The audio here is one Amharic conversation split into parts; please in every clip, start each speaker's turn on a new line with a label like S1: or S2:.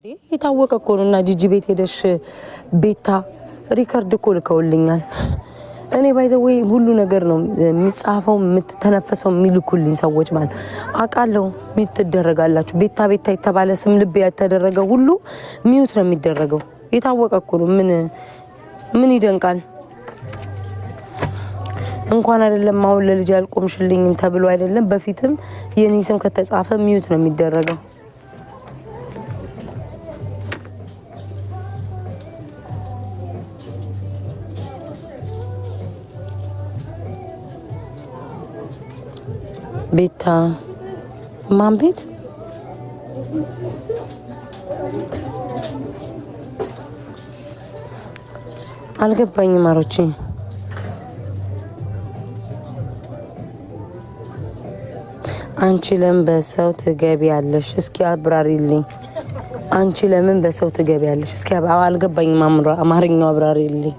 S1: የታወቀ እኮ ነውና ጂጂ ቤት ሄደሽ ቤታ ሪከርድ እኮ ልከውልኛል። እኔ ባይዘው ሁሉ ነገር ነው የሚጻፈው የምትተነፈሰው የሚልኩልኝ ሰዎች ማለት አቃለው ምትደረጋላችሁ ቤታ ቤታ የተባለ ስም ልብ ያተደረገ ሁሉ ሚውት ነው የሚደረገው። የታወቀ እኮ ነው ምን ይደንቃል? እንኳን አይደለም አሁን ለልጅ ያልቆምሽልኝ ተብሎ አይደለም በፊትም የኔ ስም ከተጻፈ ሚውት ነው የሚደረገው። ቤታ ማን ቤት አልገባኝም ማሮቼ አንቺ ለምን በሰው ትገቢያለሽ እስኪ አብራሪልኝ አንቺ ለምን በሰው ትገቢያለሽ እስኪ አልገባኝም አማርኛው አብራሪልኝ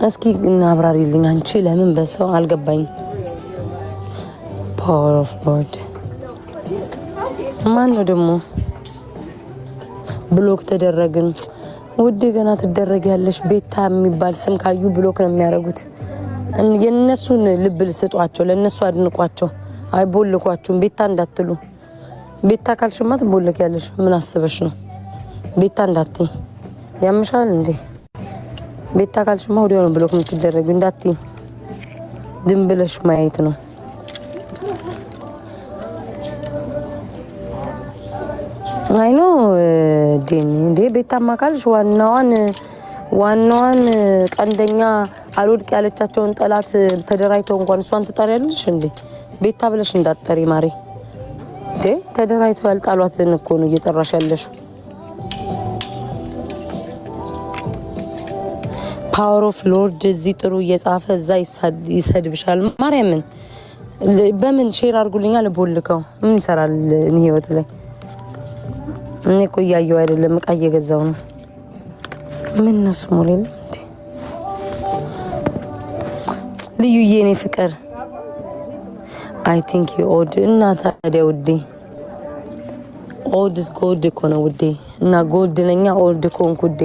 S1: እስኪ እና አብራሪልኝ አንቺ ለምን በሰው አልገባኝም Power of Lord ማን ነው ደግሞ ብሎክ ተደረግን ውዴ ገና ትደረጊያለሽ ቤታ የሚባል ስም ካዩ ብሎክ ነው የሚያረጉት የነሱን ልብ ልስጧቸው ለነሱ አድንቋቸው አይቦልኳችሁም ቤታ እንዳትሉ ቤታ ካልሽማት ቦልክ ያለሽ ምን አስበሽ ነው ቤታ እንዳትይ ያምሻል እንዴ ቤታ ካልሽማ ወዲያው ነው ብሎክ የምትደረጊው እንዳትይ ድም ብለሽ ማየት ነው አይኖ ዴ ቤታ ማካልሽ ዋናዋን ቀንደኛ አልወድቅ ያለቻቸውን ጠላት ተደራይተው እንኳን እሷን ትጠሪያለሽ እንዴ ቤታ ብለሽ እንዳትጠሪ ማሪ ተደራይተው ያልጣሏትን እኮ ነው እየጠራሽ ያለሽ ፓወር ኦፍ ሎርድ እዚህ ጥሩ እየጻፈ እዛ ይሰድብሻል ማርያምን በምን ሼር አድርጉልኛል ቦልከው ምን ይሰራል እኔ ህይወት ላይ እኔ እኮ ያየው አይደለም እቃ እየገዛው ነው ምን ነው ስሞሌል እንዴ ልዩዬ እኔ ፍቅር I think you old እና ታዲያ ውዴ old is gold እኮ ነው ውዴ እና gold ነኛ old ኮንኩ ውዴ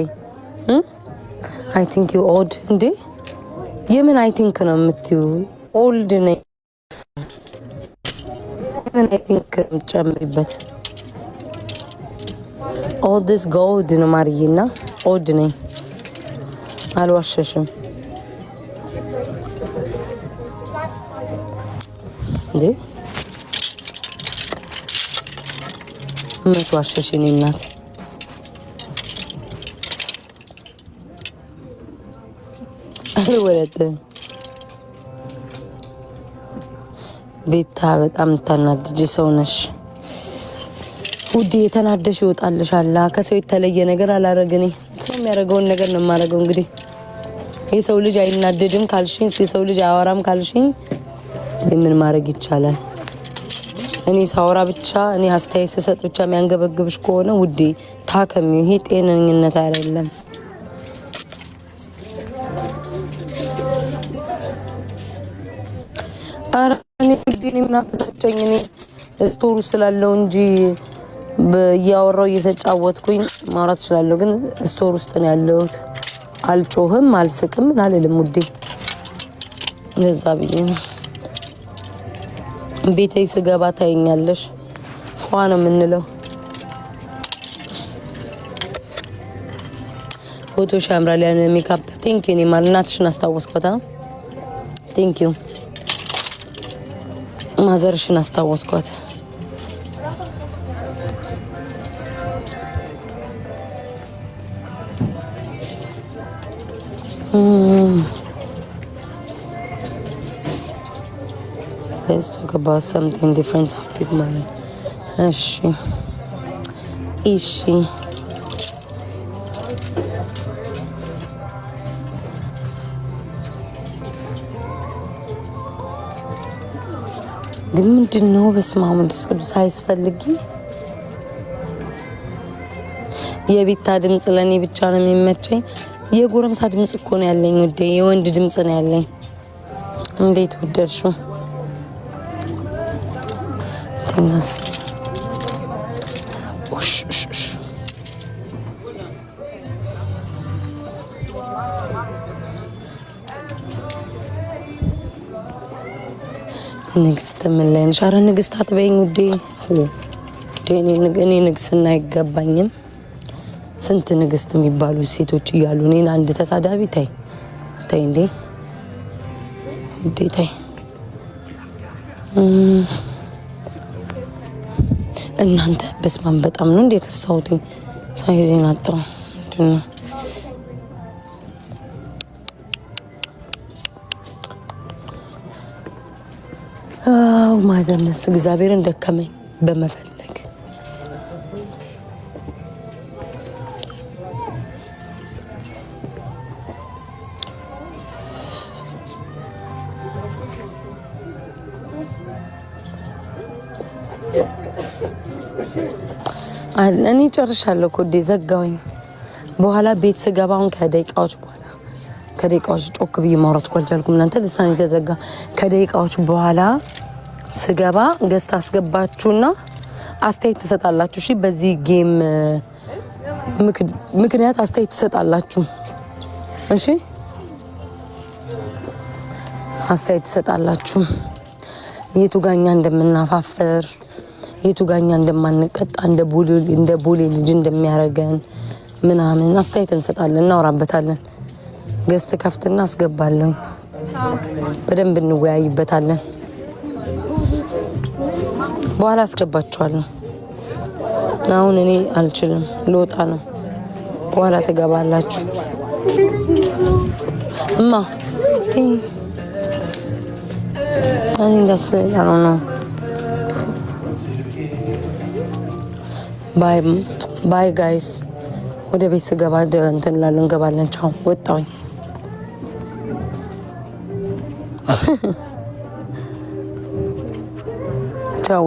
S1: I think you old እንዴ የምን I think ነው የምትዩ old ነኝ የምን I think ጨምሪበት all this gold ነው ማርይና old ነኝ አልዋሸሽም እንዴ ምትዋሸሽኝ እናት ወለተ ቤታ በጣም ታናድጂ ሰው ነሽ ውዴ የተናደሽ ይወጣልሻል ከሰው የተለየ ነገር አላረግኝ ሰው የሚያረጋውን ነገር ነው ማረገው እንግዲህ የሰው ልጅ አይናደድም ካልሽኝ የሰው ልጅ አያወራም ካልሽኝ ምን ማረግ ይቻላል እኔ ሳወራ ብቻ እኔ አስተያየት ሰጥ ብቻ የሚያንገበግብሽ ከሆነ ውዴ ታከሚው ይሄ ጤነኝነት አይደለም አራኔ ዲኒ ምናፈሰጨኝ እኔ ስቶሩ ስላለው እንጂ በያወራው እየተጫወትኩኝ ማውራት ስላለው ግን ስቶር ውስጥ ነው ያለሁት አልጮህም አልስቅም አልልም ውዴ ለዛ ብዬ ቤቴ ስገባ ታይኛለሽ ፏ ነው የምንለው ፎቶሽ ያምራል ያን ሜካፕ ቴንክ ዩ ኔ ማርናትሽን አስታወስኳታ ቴንክ ዩ ማዘርሽን አስታወስኳት Let's talk about something different topic man. Ishi. ምንድነው በስማሙ ድስቅዱስ ሳይስፈልጊ የቤታ ድምጽ ለኔ ብቻ ነው የሚመቸኝ የጎረምሳ ድምጽ እኮ ነው ያለኝ ወዴ የወንድ ድምጽ ነው ያለኝ እንዴት ወደድሽው ተናስ ኦሽ ንግስት ምን ላይ ነሽ? ኧረ ንግስት አትበይኝ ውዴ። እኔ ንግስና አይገባኝም። ስንት ንግስት የሚባሉ ሴቶች እያሉ እኔን አንድ ተሳዳቢ ተይ እንዴ ውዴ ተይ። እናንተ በስማን በጣም ነው እንደ ከሳውትኝ ሳይዜን አጣው እንዴ ማይ ገነስ እግዚአብሔርን ደከመኝ በመፈለግ እኔ ጨርሻለሁ ኮዴ ዘጋውኝ። በኋላ ቤት ስገባውን ከደቂቃዎች ጮክ ብዬ ማውራት አልቻልኩም። እናንተ ልሳኔ ተዘጋ። ከደቂቃዎች በኋላ ስገባ ገስት አስገባችሁና አስተያየት ትሰጣላችሁ። እሺ በዚህ ጌም ምክንያት አስተያየት ትሰጣላችሁ። እሺ አስተያየት ትሰጣላችሁ። የቱ ጋኛ እንደምናፋፍር የቱ ጋኛ እንደማንቀጣ እንደ ቡሊ ልጅ እንደሚያረገን ምናምን አስተያየት እንሰጣለን፣ እናወራበታለን። ገስት ከፍትና አስገባለሁ። በደንብ እንወያይበታለን። በኋላ አስገባችኋለሁ። አሁን እኔ አልችልም፣ ልወጣ ነው። በኋላ ትገባላችሁ። እማ እኔ እንዳስላለ ነው። ባይ ጋይስ። ወደ ቤት ስገባ እንትን እላለሁ። እንገባለን። ቻው። ወጣሁኝ። ቻው።